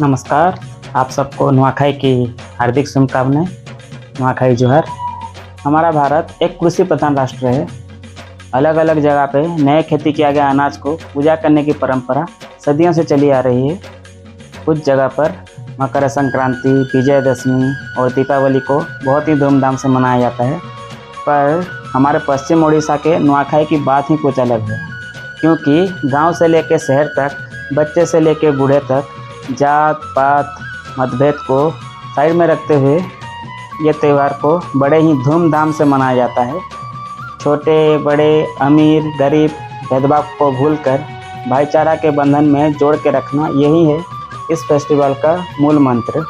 नमस्कार। आप सबको नुआखाई की हार्दिक शुभकामनाएं। नुआखाई जोहर। हमारा भारत एक कृषि प्रधान राष्ट्र है। अलग अलग जगह पे नए खेती किया गया अनाज को पूजा करने की परंपरा सदियों से चली आ रही है। कुछ जगह पर मकर संक्रांति, विजयदशमी और दीपावली को बहुत ही धूमधाम से मनाया जाता है, पर हमारे पश्चिम उड़ीसा के नुआखाई की बात ही कुछ अलग है, क्योंकि गांव से लेकर शहर तक, बच्चे से लेकर बूढ़े तक जात पात मतभेद को साइड में रखते हुए ये त्यौहार को बड़े ही धूमधाम से मनाया जाता है। छोटे बड़े, अमीर गरीब भेदभाव को भूलकर भाईचारा के बंधन में जोड़ के रखना, यही है इस फेस्टिवल का मूल मंत्र।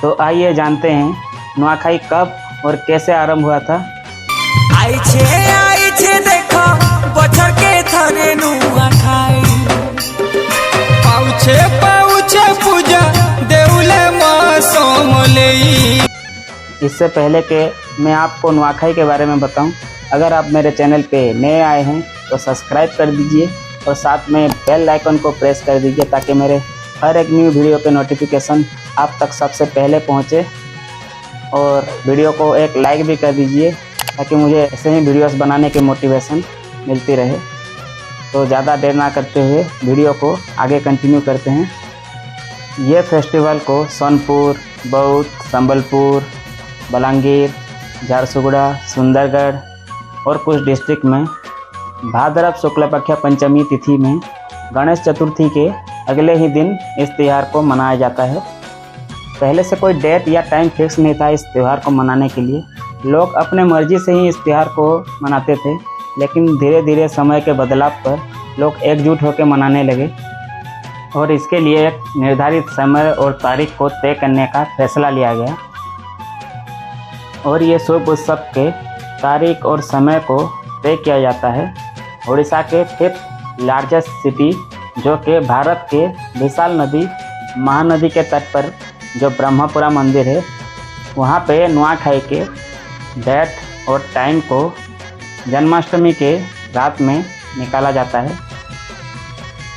तो आइए जानते हैं नुआखाई कब और कैसे आरंभ हुआ था। आई छे देखो बछर के थरे नुआखाई पाउछे पूजा देउले मासोमलेई। इससे पहले कि मैं आपको नुआखाई के बारे में बताऊं, अगर आप मेरे चैनल पे नए आए हैं तो सब्सक्राइब कर दीजिए और साथ में बेल आइकन को प्रेस कर दीजिए, ताकि मेरे हर एक न्यू वीडियो के नोटिफिकेशन आप तक सबसे पहले पहुंचे। और वीडियो को एक लाइक भी कर दीजिए, ताकि मुझे ऐसे ही वीडियोस बनाने की मोटिवेशन मिलती रहे। तो ज़्यादा देर ना करते हुए वीडियो को आगे कंटिन्यू करते हैं। ये फेस्टिवल को सोनपुर, बौद्ध, संबलपुर, बलांगीर, झारसुगुड़ा, सुंदरगढ़ और कुछ डिस्ट्रिक्ट में भाद्रव शुक्ल पक्ष पंचमी तिथि में गणेश चतुर्थी के अगले ही दिन इस त्यौहार को मनाया जाता है। पहले से कोई डेट या टाइम फिक्स नहीं था इस त्यौहार को मनाने के लिए। लोग अपने मर्जी से ही इस त्यौहार को मनाते थे, लेकिन धीरे धीरे समय के बदलाव पर लोग एकजुट होकर मनाने लगे और इसके लिए एक निर्धारित समय और तारीख को तय करने का फैसला लिया गया। और ये शुभ उत्सव के तारीख और समय को तय किया जाता है उड़ीसा के 5th लार्जेस्ट सिटी, जो कि भारत के विशाल नदी महानदी के तट पर जो ब्रह्मपुरा मंदिर है, वहाँ पे नुआखाई के डेट और टाइम को जन्माष्टमी के रात में निकाला जाता है।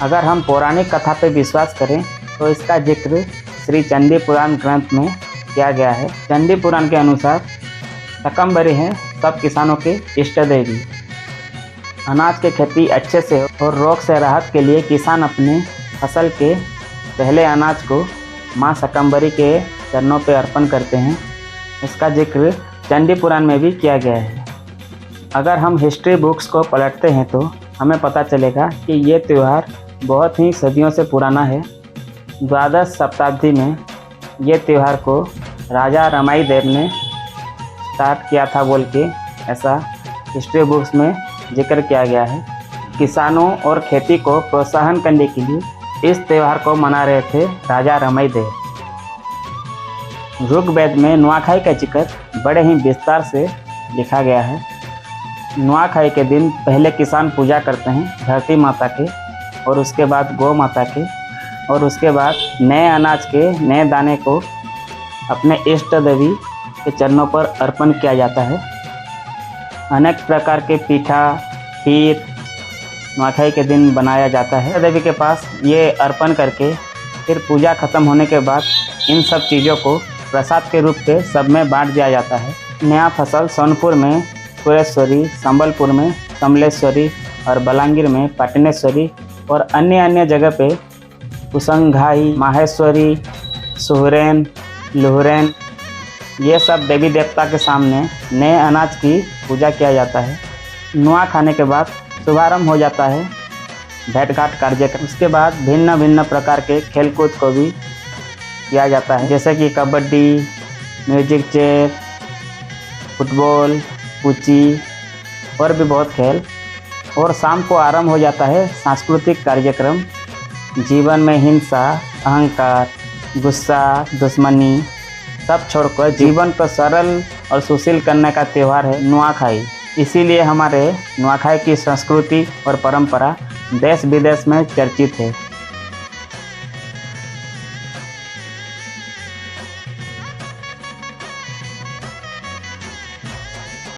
अगर हम पौराणिक कथा पे विश्वास करें तो इसका जिक्र श्री चंडी पुराण ग्रंथ में किया गया है। चंडी पुराण के अनुसार शकंबरी हैं सब किसानों के इष्ट देवी। अनाज की खेती अच्छे से और रोग से राहत के लिए किसान अपने फसल के पहले अनाज को माँ शकंबरी के चरणों पर अर्पण करते हैं। इसका जिक्र चंडी पुराण में भी किया गया है। अगर हम हिस्ट्री बुक्स को पलटते हैं तो हमें पता चलेगा कि ये त्यौहार बहुत ही सदियों से पुराना है। द्वादश शताब्दी में ये त्यौहार को राजा रमाई देव ने स्टार्ट किया था बोल के ऐसा हिस्ट्री बुक्स में जिक्र किया गया है। किसानों और खेती को प्रोत्साहन करने के लिए इस त्यौहार को मना रहे थे राजा रमाई देव। ऋग्वेद में नुआखाई का जिक्र बड़े ही विस्तार से लिखा गया है। नुआखाई के दिन पहले किसान पूजा करते हैं धरती माता के, और उसके बाद गौ माता के, और उसके बाद नए अनाज के नए दाने को अपने इष्ट देवी के चरणों पर अर्पण किया जाता है। अनेक प्रकार के पीठा खीर नुआखाई के दिन बनाया जाता है देवी के पास। ये अर्पण करके फिर पूजा खत्म होने के बाद इन सब चीज़ों को प्रसाद के रूप में सब में बांट दिया जाता है। नया फसल सोनपुर में सुरेश्वरी, संबलपुर में समलेश्वरी और बलांगीर में पाटनेश्वरी और अन्य जगह पे कुसंघाई, माहेश्वरी, सुहरेन, लुहरेन, ये सब देवी देवता के सामने नए अनाज की पूजा किया जाता है। नुआ खाने के बाद शुभारंभ हो जाता है भेंट घाट कार्यक्रम। उसके बाद भिन्न भिन्न प्रकार के खेल कूद को भी किया जाता है, जैसे कि कबड्डी, म्यूजिक चेयर, फुटबॉल, पूची और भी बहुत खेल। और शाम को आरंभ हो जाता है सांस्कृतिक कार्यक्रम। जीवन में हिंसा, अहंकार, गुस्सा, दुश्मनी सब छोड़कर जीवन को सरल और सुशील करने का त्यौहार है नुआखाई। इसीलिए हमारे नुआखाई की संस्कृति और परंपरा देश विदेश में चर्चित है।